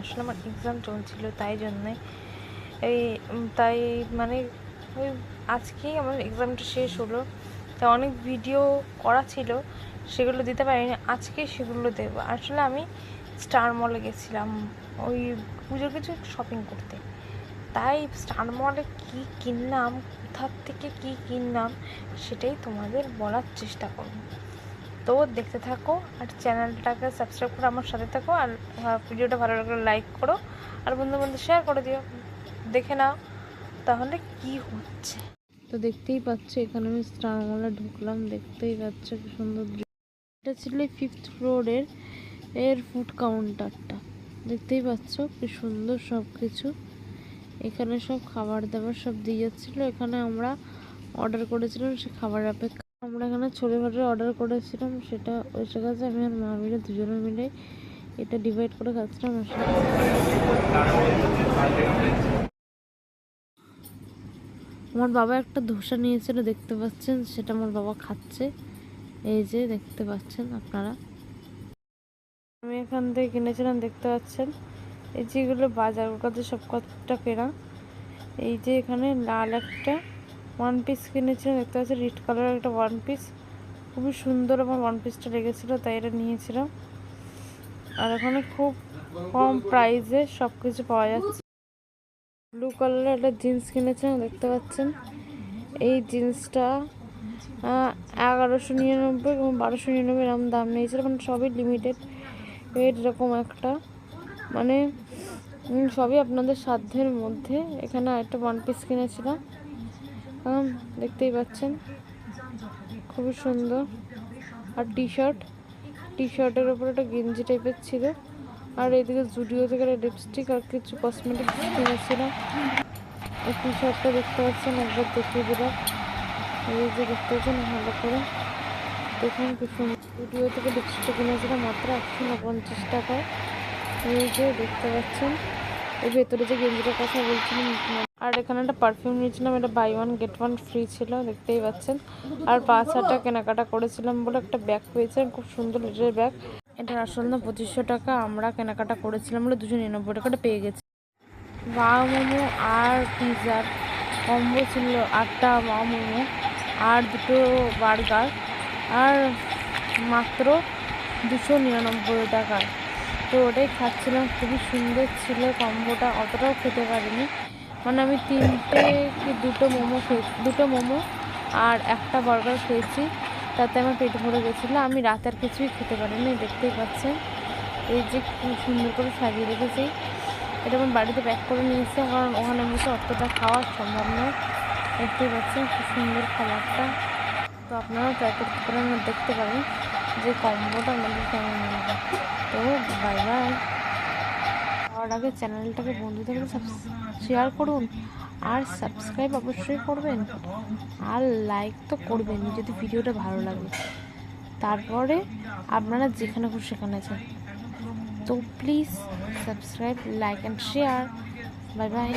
আসলে আমার এক্সাম চলছিল, তাই জন্যে এই তাই মানে ওই আজকেই আমার এক্সামটা শেষ হলো, তাই অনেক ভিডিও করা ছিল, সেগুলো দিতে পারিনি। আজকে সেগুলো দেবো। আসলে আমি স্টার মলে গেছিলাম ওই পুজোর কিছু শপিং করতে, তাই স্টার মলে কী কিনলাম, কোথার থেকে কী কিনলাম সেটাই তোমাদের বলার চেষ্টা করব। তো দেখতে থাকো আর চ্যানেলটাকে সাবস্ক্রাইব করে আমার সাথে থাকো, আর ভিডিওটা ভালো লাগলে লাইক করো আর বন্ধু শেয়ার করে দিও। দেখে নাও তাহলে কি হচ্ছে। তো দেখতেই পাচ্ছ এখানে আমি স্টার মলে ঢুকলাম, দেখতেই পাচ্ছ কি সুন্দর। এটা ছিল 5th ফ্লোরের ফুড কাউন্টারটা, দেখতেই পাচ্ছ কি সুন্দর সব কিছু। এখানে সব খাবার দাবার সব দিয়ে যাচ্ছিলো। এখানে আমরা অর্ডার করেছিলাম, সে খাবার অপেক্ষা আমরা এখানে ছোলে ভাটের অর্ডার করেছিলাম, সেটা এসে গেছে। আমি আর মা মিলে দুজনে মিলে এটা ডিভাইড করে খাচ্ছিলাম। আমার বাবা একটা ধোসা নিয়েছিল, দেখতে পাচ্ছেন, সেটা আমার বাবা খাচ্ছে। এই যে দেখতে পাচ্ছেন আপনারা, আমি এখান থেকে কিনেছিলাম, দেখতে পাচ্ছেন। এই যেগুলো বাজার কাছে সব কতটা কেনা। এই যে এখানে লাল একটা ওয়ান পিস কিনেছিলাম, দেখতে পাচ্ছি রেড কালারের একটা ওয়ান পিস, খুবই সুন্দর। আমার ওয়ান পিসটা লেগেছিলো, তাই এটা নিয়েছিলাম। আর এখানে খুব কম প্রাইসে সব কিছু পাওয়া যাচ্ছে। ব্লু কালারের একটা জিন্স কিনেছিলাম, দেখতে পাচ্ছেন। এই জিন্সটা 1199 এবং 1299 এরকম দাম নিয়েছিল, মানে সবই লিমিটেড এরকম একটা, মানে সবই আপনাদের সাধ্যের মধ্যে। এখানে একটা ওয়ান পিস কিনেছিলাম, দেখতেই পাচ্ছেন, খুবই সুন্দর। আর টি শার্টের উপরে একটা গেঞ্জি টাইপের ছিল। আর এদিকে জুডিও থেকে লিপস্টিক আর কিছু কসমেটিক্স কিনেছিলাম। এই টি শার্টটা দেখতে পাচ্ছেন, একবার দেখিয়ে দিলাম। এই যে দেখতে পাচ্ছেন ভালো করে দেখুন কি সুন্দর। জুডিও থেকে লিপস্টিক কিনেছিলাম মাত্র 149 টাকায়। এই যে দেখতে পাচ্ছেন, এই ভেতরে যে গেঞ্জিটার কথা বলছিলাম। আর এখানে একটা পারফিউম নিয়েছিলাম, এটা buy one get one free ছিল, দেখতেই পাচ্ছেন। আর 5,000 টাকা কেনাকাটা করেছিলাম বলে একটা ব্যাগ পেয়েছিলাম, খুব সুন্দর লেটার ব্যাগ। এটার আসল না 2500 টাকা, আমরা কেনাকাটা করেছিলাম বলে 299 টাকাটা পেয়ে গেছি। ওয়াও মোমো আর পিৎজার কম্বো ছিল 8টা ওয়াও মোমো আর 2টো বার্গার, আর মাত্র 299 টাকায়। তো ওটাই খাচ্ছিলাম, খুবই সুন্দর ছিল কম্বোটা। অতটাও খেতে পারিনি, মানে আমি 3টে কি 2টো মোমো আর একটা বার্গার খেয়েছি, তাতে আমার পেট ভরে গেছিলো। আমি রাতে আর কিছুই খেতে পারিনি, দেখতেই পাচ্ছেন। এই যে খুব সুন্দর করে সাজিয়ে রেখেছি, এটা আমার বাড়িতে প্যাক করে নিয়ে এসেছি, কারণ ওখানে বসে অতটা খাওয়া সম্ভব নয়। দেখতেই পাচ্ছেন খুব সুন্দর খাবারটা। তো আপনারাও ট্রাই করতে পারেন, দেখতে পারেন যে কম্বোটা আমাদের কেমন লাগবে। তো বাই বাই। যাওয়ার আগে চ্যানেলটাকে বন্ধুদের সাথে শেয়ার করুন, আর সাবস্ক্রাইব অবশ্যই করবেন, আর লাইক তো করবেন যদি ভিডিওটা ভালো লাগে। তারপরে আপনারা যেখানে খুশি সেখানে আছেন, তো please subscribe, like and share. Bye bye.